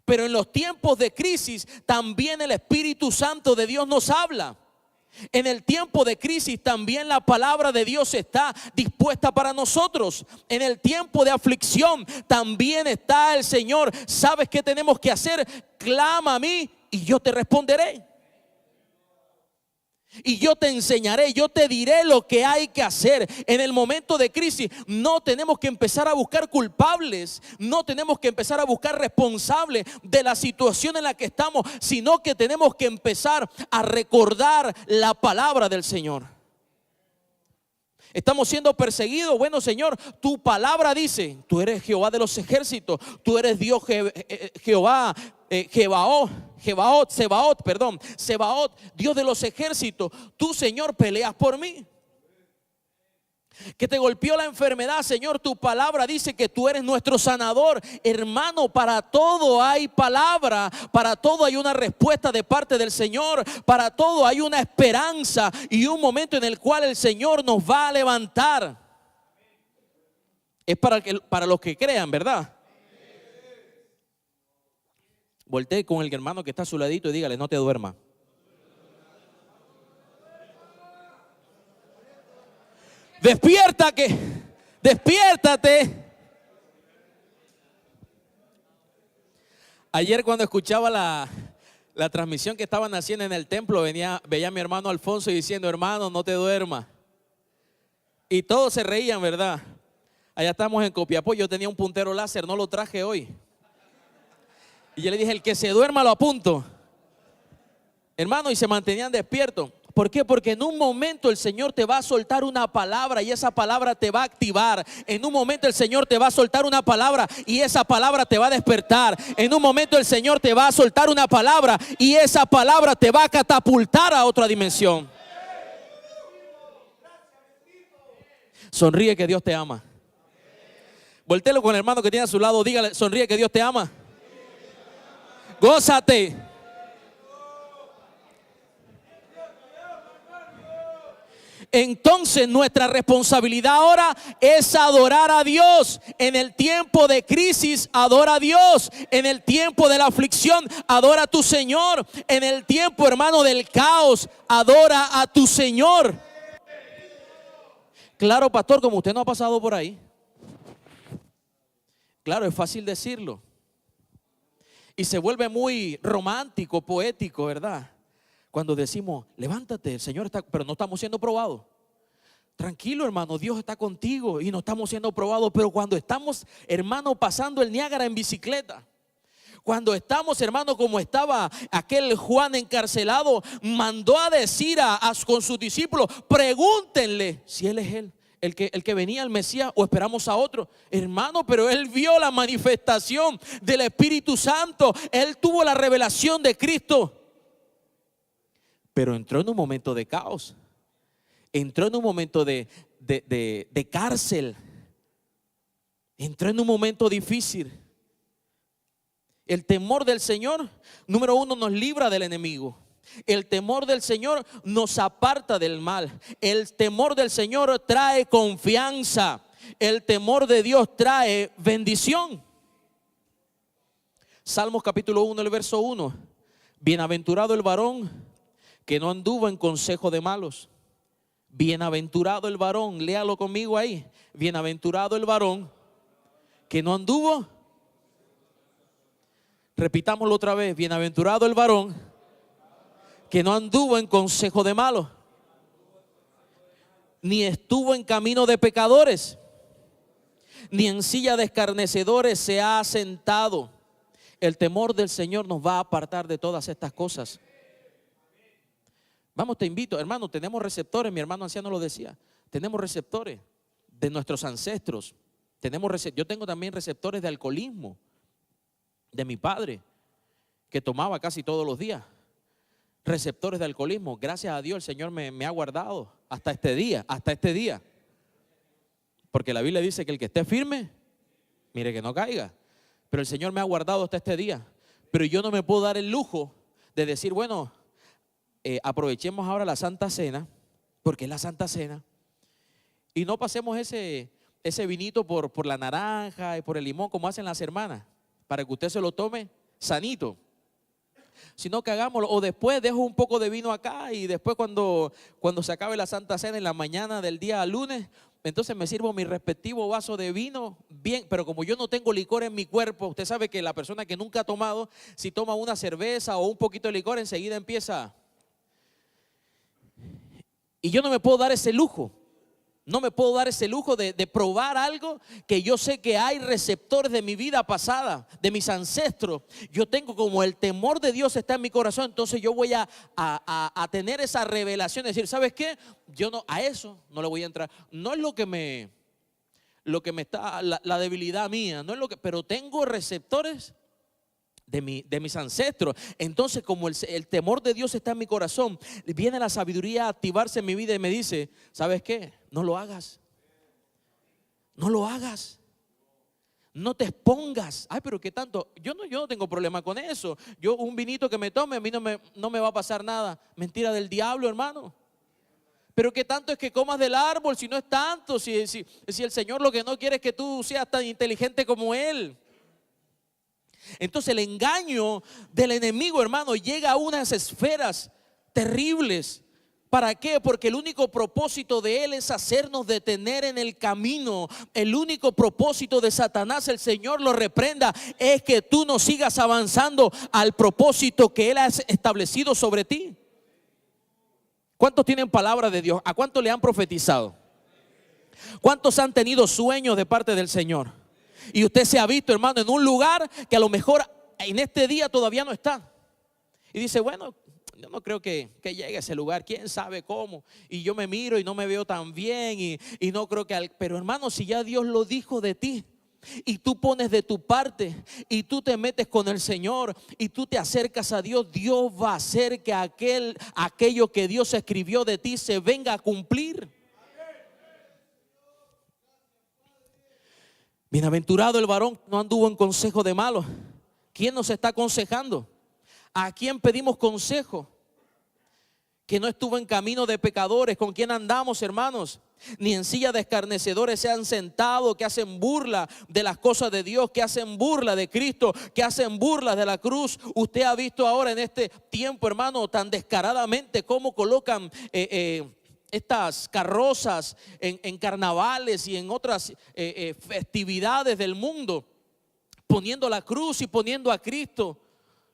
Speaker 1: Pero en los tiempos de crisis también el Espíritu Santo de Dios nos habla.
Speaker 2: En el tiempo de crisis también la palabra de Dios está dispuesta para nosotros. En el tiempo de aflicción también está el Señor. ¿Sabes qué tenemos que hacer? Clama a mí y yo te responderé. Y yo te enseñaré, yo te diré lo que hay que hacer. En el momento de crisis no tenemos que empezar a buscar culpables, no tenemos que empezar a buscar responsables de la situación en la que estamos, sino que tenemos que empezar a recordar la palabra del Señor. Estamos siendo perseguidos. Bueno, Señor, tu palabra dice, tú eres Jehová de los ejércitos, tú eres Dios Jehová, Sebaot, Dios de los ejércitos. Tú, Señor, peleas por mí. Que te golpeó la enfermedad, Señor, tu palabra dice que tú eres nuestro sanador. Hermano, para todo hay palabra, para todo hay una respuesta de parte del Señor, para todo hay una esperanza y un momento en el cual el Señor nos va a levantar. Es para los que crean, ¿verdad? Voltee con el hermano que está a su ladito y dígale, no te duermas. Despiértate. Ayer cuando escuchaba la transmisión que estaban haciendo en el templo, veía a mi hermano Alfonso diciendo, hermano, no te duermas. Y todos se reían, ¿verdad? Allá estamos en Copiapó, yo tenía un puntero láser, no lo traje hoy. Y yo le dije, el que se duerma lo apunto. Hermano, y se mantenían despiertos. ¿Por qué? Porque en un momento el Señor te va a soltar una palabra y esa palabra te va a activar. En un momento el Señor te va a soltar una palabra y esa palabra te va a despertar. En un momento el Señor te va a soltar una palabra y esa palabra te va a catapultar a otra dimensión. Sonríe que Dios te ama. Voltéelo con el hermano que tiene a su lado, dígale, sonríe que Dios te ama. Gózate. Entonces nuestra responsabilidad ahora es adorar a Dios. En el tiempo de crisis, adora a Dios. En el tiempo de la aflicción, adora a tu Señor. En el tiempo, hermano, del caos, adora a tu Señor. Claro, pastor, como usted no ha pasado por ahí. Claro, es fácil decirlo. Y se vuelve muy romántico, poético, ¿verdad? Cuando decimos, levántate, el Señor está, pero no estamos siendo probados. Tranquilo, hermano, Dios está contigo y no estamos siendo probados. Pero cuando estamos, hermano, pasando el Niágara en bicicleta, cuando estamos, hermano, como estaba aquel Juan encarcelado, mandó a decir con sus discípulos, pregúntenle si él es él. El que venía el Mesías o esperamos a otro. Hermano, pero él vio la manifestación del Espíritu Santo. Él tuvo la revelación de Cristo. Pero entró en un momento de caos. Entró en un momento de cárcel. Entró en un momento difícil. El temor del Señor, número uno, nos libra del enemigo. El temor del Señor nos aparta del mal. El temor del Señor trae confianza. El temor de Dios trae bendición. Salmos capítulo 1, el verso 1. Bienaventurado el varón que no anduvo en consejo de malos. Bienaventurado el varón, léalo conmigo ahí. Bienaventurado el varón que no anduvo. Repitámoslo otra vez. Bienaventurado el varón que no anduvo en consejo de malos, ni estuvo en camino de pecadores, ni en silla de escarnecedores se ha sentado. El temor del Señor nos va a apartar de todas estas cosas. Vamos, te invito, hermano, tenemos receptores, mi hermano anciano lo decía, tenemos receptores de nuestros ancestros. Yo tengo también receptores de alcoholismo, de mi padre, que tomaba casi todos los días. Receptores de alcoholismo, gracias a Dios el Señor me ha guardado hasta este día. Porque la Biblia dice que el que esté firme, mire que no caiga. Pero el Señor me ha guardado hasta este día. Pero yo no me puedo dar el lujo de decir, bueno, aprovechemos ahora la Santa Cena, porque es la Santa Cena, y no pasemos ese vinito por la naranja y por el limón como hacen las hermanas, para que usted se lo tome sanito. sino que hagámoslo. O después dejo un poco de vino acá y después cuando se acabe la Santa Cena en la mañana del día lunes, entonces me sirvo mi respectivo vaso de vino, bien, pero como yo no tengo licor en mi cuerpo, usted sabe que la persona que nunca ha tomado, si toma una cerveza o un poquito de licor, enseguida empieza. Y yo no me puedo dar ese lujo. No me puedo dar ese lujo de probar algo que yo sé que hay receptores de mi vida pasada, de mis ancestros. Yo tengo como el temor de Dios está en mi corazón, entonces yo voy a tener esa revelación, de decir, ¿sabes qué? Yo no, a eso no le voy a entrar. No es lo que me está, la debilidad mía, no es lo que, pero tengo receptores de mis ancestros. Entonces, como el temor de Dios está en mi corazón, viene la sabiduría a activarse en mi vida y me dice, ¿sabes qué? No lo hagas. No lo hagas. No te expongas. Ay, pero qué tanto. Yo no tengo problema con eso. Yo un vinito que me tome, a mí no me va a pasar nada. Mentira del diablo, hermano. Pero qué tanto es que comas del árbol, si no es tanto, si el Señor lo que no quiere es que tú seas tan inteligente como Él. Entonces el engaño del enemigo, hermano, llega a unas esferas terribles. ¿Para qué? Porque el único propósito de él es hacernos detener en el camino. El único propósito de Satanás, el Señor lo reprenda, es que tú no sigas avanzando al propósito que él ha establecido sobre ti. ¿Cuántos tienen palabra de Dios? ¿A cuántos le han profetizado? ¿Cuántos han tenido sueños de parte del Señor? Y usted se ha visto, hermano, en un lugar que a lo mejor en este día todavía no está. Y dice, bueno, yo no creo que llegue a ese lugar, quién sabe cómo. Y yo me miro y no me veo tan bien y no creo que... Pero hermano, si ya Dios lo dijo de ti y tú pones de tu parte y tú te metes con el Señor y tú te acercas a Dios, Dios va a hacer que aquello que Dios escribió de ti se venga a cumplir. Bienaventurado el varón que no anduvo en consejo de malos. ¿Quién nos está aconsejando? ¿A quién pedimos consejo? Que no estuvo en camino de pecadores. ¿Con quién andamos, hermanos? Ni en silla de escarnecedores se han sentado, que hacen burla de las cosas de Dios, que hacen burla de Cristo, que hacen burla de la cruz. Usted ha visto ahora en este tiempo, hermano, tan descaradamente cómo colocan estas carrozas en carnavales y en otras festividades del mundo, poniendo la cruz y poniendo a Cristo.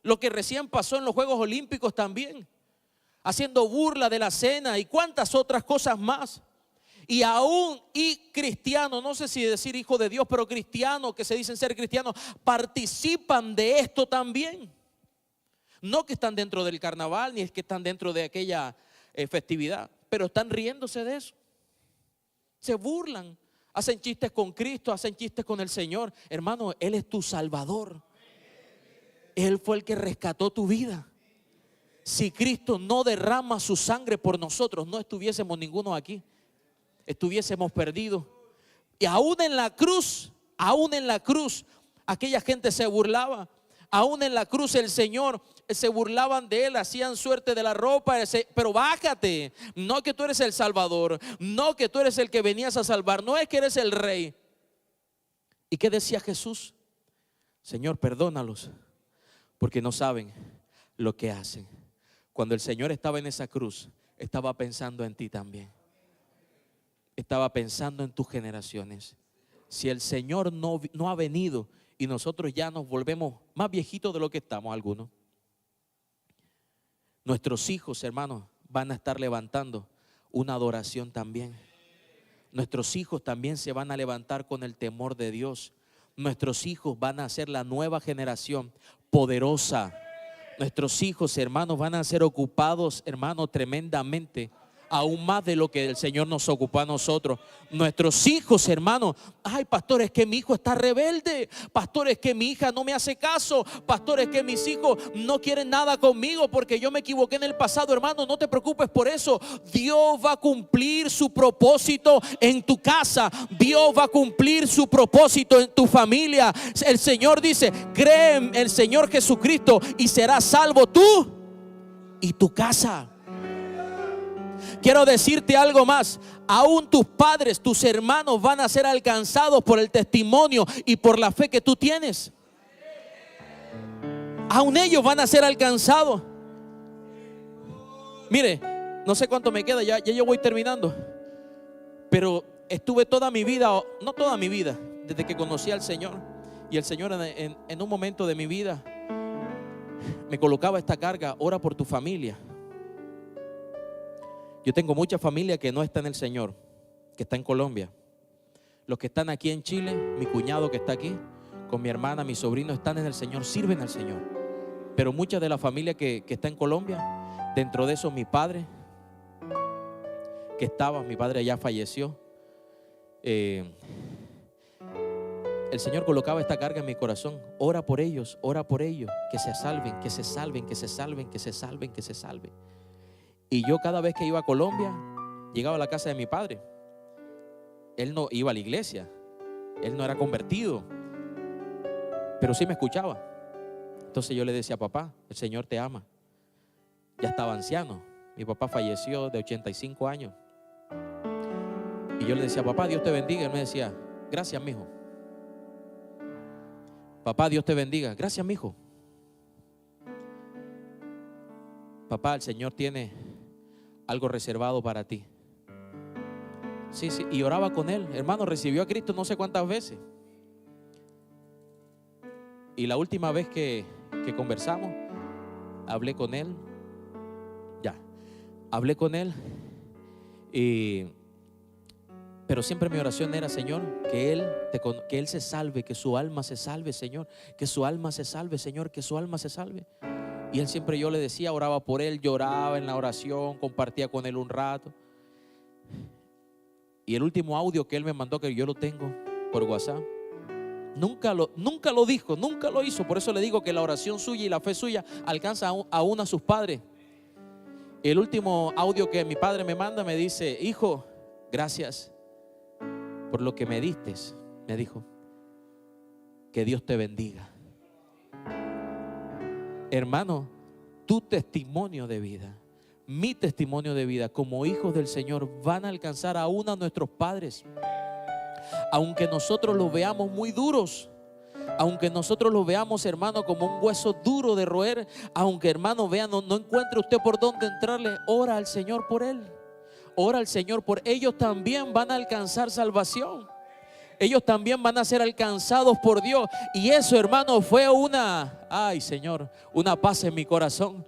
Speaker 2: Lo que recién pasó en los Juegos Olímpicos también, haciendo burla de la cena y cuántas otras cosas más. Y aún cristianos, no sé si decir hijo de Dios, pero cristianos que se dicen ser cristianos, participan de esto también. No que están dentro del carnaval, ni es que están dentro de aquella festividad, pero están riéndose de eso. Se burlan, hacen chistes con Cristo, hacen chistes con el Señor. Hermano, Él es tu Salvador. Él fue el que rescató tu vida. Si Cristo no derrama su sangre por nosotros, no estuviésemos ninguno aquí. Estuviésemos perdidos. Y aún en la cruz, aquella gente se burlaba. Aún en la cruz el Señor, se burlaban de él, hacían suerte de la ropa, pero bájate, no que tú eres el Salvador, no que tú eres el que venías a salvar, no es que eres el Rey. ¿Y qué decía Jesús? Señor, perdónalos, porque no saben lo que hacen. Cuando el Señor estaba en esa cruz, estaba pensando en ti también. Estaba pensando en tus generaciones. Si el Señor no ha venido y nosotros ya nos volvemos más viejitos de lo que estamos algunos, nuestros hijos, hermanos, van a estar levantando una adoración también. Nuestros hijos también se van a levantar con el temor de Dios. Nuestros hijos van a ser la nueva generación poderosa. Nuestros hijos, hermanos, van a ser ocupados, hermanos, tremendamente, aún más de lo que el Señor nos ocupó a nosotros. Nuestros hijos, hermanos, ay, pastor, es que mi hijo está rebelde. Pastor, es que mi hija no me hace caso. Pastor, es que mis hijos no quieren nada conmigo porque yo me equivoqué en el pasado. Hermano, no te preocupes por eso. Dios va a cumplir su propósito en tu casa. Dios va a cumplir su propósito en tu familia. El Señor dice, cree en el Señor Jesucristo y serás salvo tú y tu casa. Quiero decirte algo más. Aún tus padres, tus hermanos van a ser alcanzados por el testimonio y por la fe que tú tienes. Aún ellos van a ser alcanzados. Mire, no sé cuánto me queda, ya yo voy terminando. Pero estuve toda mi vida, no toda mi vida, desde que conocí al Señor. Y el Señor en un momento de mi vida me colocaba esta carga: ora por tu familia. Yo tengo mucha familia que no está en el Señor, que está en Colombia. Los que están aquí en Chile, mi cuñado que está aquí, con mi hermana, mi sobrino, están en el Señor, sirven al Señor. Pero mucha de la familia que está en Colombia, dentro de eso mi padre, mi padre ya falleció. El Señor colocaba esta carga en mi corazón: ora por ellos, que se salven, que se salven, que se salven, que se salven, que se salven. Y yo cada vez que iba a Colombia, llegaba a la casa de mi padre. Él no iba a la iglesia, él no era convertido, pero sí me escuchaba. Entonces yo le decía: papá, el Señor te ama. Ya estaba anciano, mi papá falleció de 85 años. Y yo le decía: papá, Dios te bendiga. Él me decía: gracias, mijo. Papá, Dios te bendiga. Gracias, mijo. Papá, el Señor tiene algo reservado para ti. Sí, sí. Y oraba con él. Hermano, recibió a Cristo no sé cuántas veces. Y la última vez que conversamos, hablé con él. Hablé con él. Pero siempre mi oración era: Señor, que él se salve, que su alma se salve, Señor. Que su alma se salve, Señor, que su alma se salve. Y él siempre, yo le decía, oraba por él, lloraba en la oración, compartía con él un rato. Y el último audio que él me mandó, que yo lo tengo por WhatsApp, nunca lo dijo, nunca lo hizo. Por eso le digo que la oración suya y la fe suya alcanza aún a sus padres. El último audio que mi padre me manda me dice: hijo, gracias por lo que me diste, me dijo. Que Dios te bendiga. Hermano, tu testimonio de vida, mi testimonio de vida como hijos del Señor van a alcanzar aún a nuestros padres. Aunque nosotros los veamos muy duros, aunque nosotros los veamos, hermano, como un hueso duro de roer, aunque, hermano, vean, no encuentre usted por dónde entrarle, ora al Señor por él. Ora al Señor por ellos. También van a alcanzar salvación. Ellos también van a ser alcanzados por Dios. Y eso, hermano, fue Señor, una paz en mi corazón.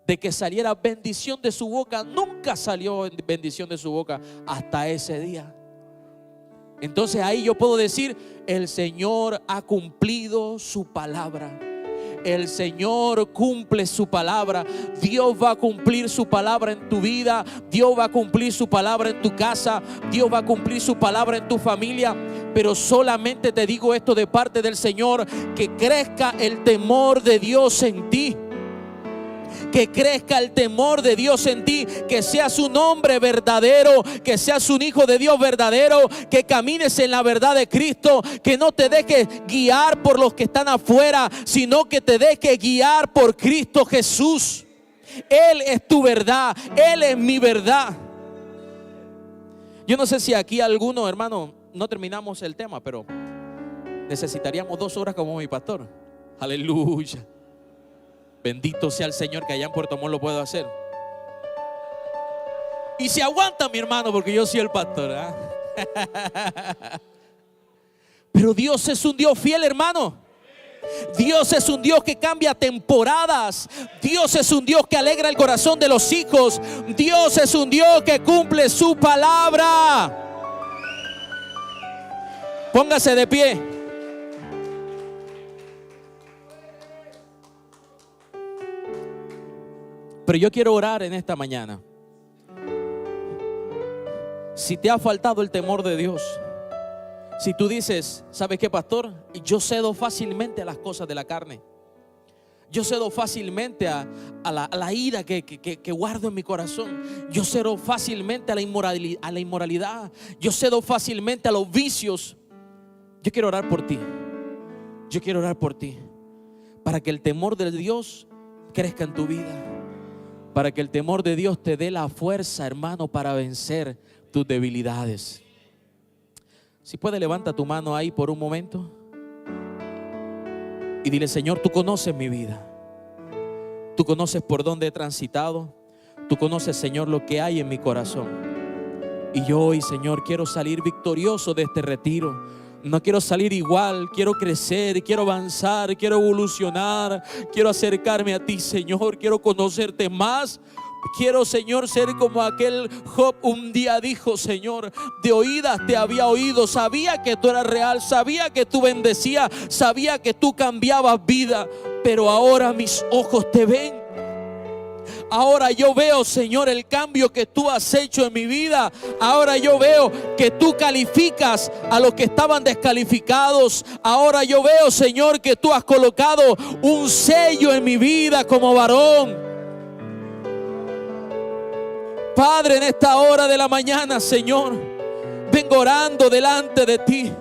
Speaker 2: De que saliera bendición de su boca. Nunca salió bendición de su boca hasta ese día. Entonces ahí yo puedo decir: el Señor ha cumplido su palabra. El Señor cumple su palabra. Dios va a cumplir su palabra en tu vida. Dios va a cumplir su palabra en tu casa. Dios va a cumplir su palabra en tu familia. Pero solamente te digo esto de parte del Señor: que crezca el temor de Dios en ti. Que crezca el temor de Dios en ti. Que seas un hombre verdadero. Que seas un hijo de Dios verdadero. Que camines en la verdad de Cristo. Que no te dejes guiar por los que están afuera, sino que te dejes guiar por Cristo Jesús. Él es tu verdad. Él es mi verdad. Yo no sé si aquí alguno, hermano, no terminamos el tema, pero necesitaríamos 2 horas como mi pastor. Aleluya. Bendito sea el Señor, que allá en Puerto Montt lo puedo hacer. Y se aguanta, mi hermano, porque yo soy el pastor, ¿eh? Pero Dios es un Dios fiel, hermano. Dios es un Dios que cambia temporadas. Dios es un Dios que alegra el corazón de los hijos. Dios es un Dios que cumple su palabra. Póngase de pie. Pero yo quiero orar en esta mañana. Si te ha faltado el temor de Dios, si tú dices: ¿sabes qué, pastor? Yo cedo fácilmente a las cosas de la carne. Yo cedo fácilmente a la ira que guardo en mi corazón. Yo cedo fácilmente a la inmoralidad. Yo cedo fácilmente a los vicios. Yo quiero orar por ti. Yo quiero orar por ti, para que el temor de Dios crezca en tu vida. Para que el temor de Dios te dé la fuerza, hermano, para vencer tus debilidades. Si puedes, levanta tu mano ahí por un momento. Y dile: Señor, tú conoces mi vida. Tú conoces por dónde he transitado. Tú conoces, Señor, lo que hay en mi corazón. Y yo hoy, Señor, quiero salir victorioso de este retiro. No quiero salir igual, quiero crecer, quiero avanzar, quiero evolucionar, quiero acercarme a ti, Señor, quiero conocerte más. Quiero, Señor, ser como aquel Job un día dijo: Señor, de oídas te había oído, sabía que tú eras real, sabía que tú bendecías, sabía que tú cambiabas vida, pero ahora mis ojos te ven. Ahora yo veo, Señor, el cambio que tú has hecho en mi vida. Ahora yo veo que tú calificas a los que estaban descalificados. Ahora yo veo, Señor, que tú has colocado un sello en mi vida como varón. Padre, en esta hora de la mañana, Señor, vengo orando delante de ti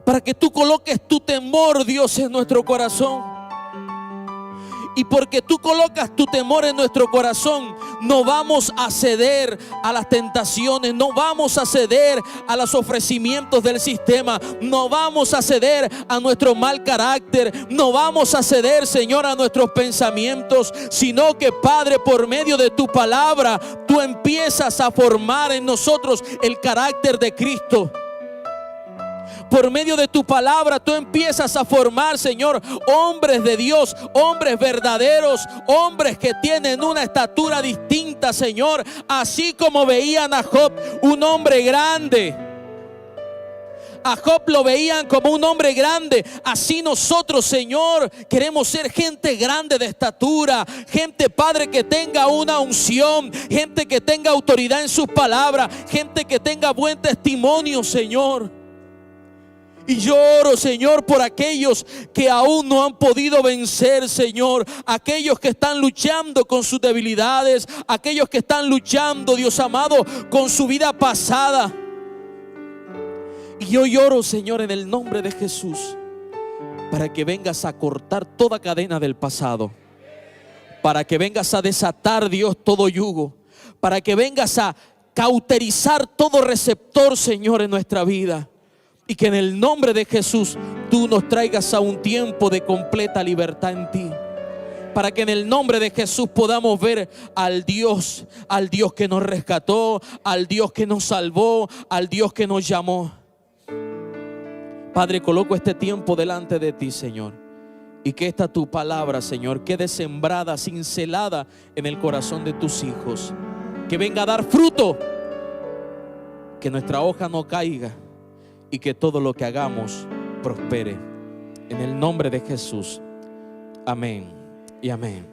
Speaker 2: para que tú coloques tu temor, Dios, en nuestro corazón. Y porque tú colocas tu temor en nuestro corazón, no vamos a ceder a las tentaciones, no vamos a ceder a los ofrecimientos del sistema, no vamos a ceder a nuestro mal carácter, no vamos a ceder, Señor, a nuestros pensamientos, sino que, Padre, por medio de tu palabra, tú empiezas a formar en nosotros el carácter de Cristo. Por medio de tu palabra tú empiezas a formar, Señor, hombres de Dios, hombres verdaderos, hombres que tienen una estatura distinta, Señor, así como veían a Job, un hombre grande. A Job lo veían como un hombre grande. Así nosotros, Señor, queremos ser gente grande de estatura, gente, Padre, que tenga una unción, gente que tenga autoridad en sus palabras, gente que tenga buen testimonio, Señor. Y yo oro, Señor, por aquellos que aún no han podido vencer, Señor. Aquellos que están luchando con sus debilidades. Aquellos que están luchando, Dios amado, con su vida pasada. Y yo lloro, Señor, en el nombre de Jesús, para que vengas a cortar toda cadena del pasado. Para que vengas a desatar, Dios, todo yugo. Para que vengas a cauterizar todo receptor, Señor, en nuestra vida. Y que en el nombre de Jesús tú nos traigas a un tiempo de completa libertad en ti. Para que en el nombre de Jesús podamos ver al Dios que nos rescató, al Dios que nos salvó, al Dios que nos llamó. Padre, coloco este tiempo delante de ti, Señor. Y que esta tu palabra, Señor, quede sembrada, cincelada en el corazón de tus hijos. Que venga a dar fruto. Que nuestra hoja no caiga. Y que todo lo que hagamos prospere. En el nombre de Jesús. Amén y amén.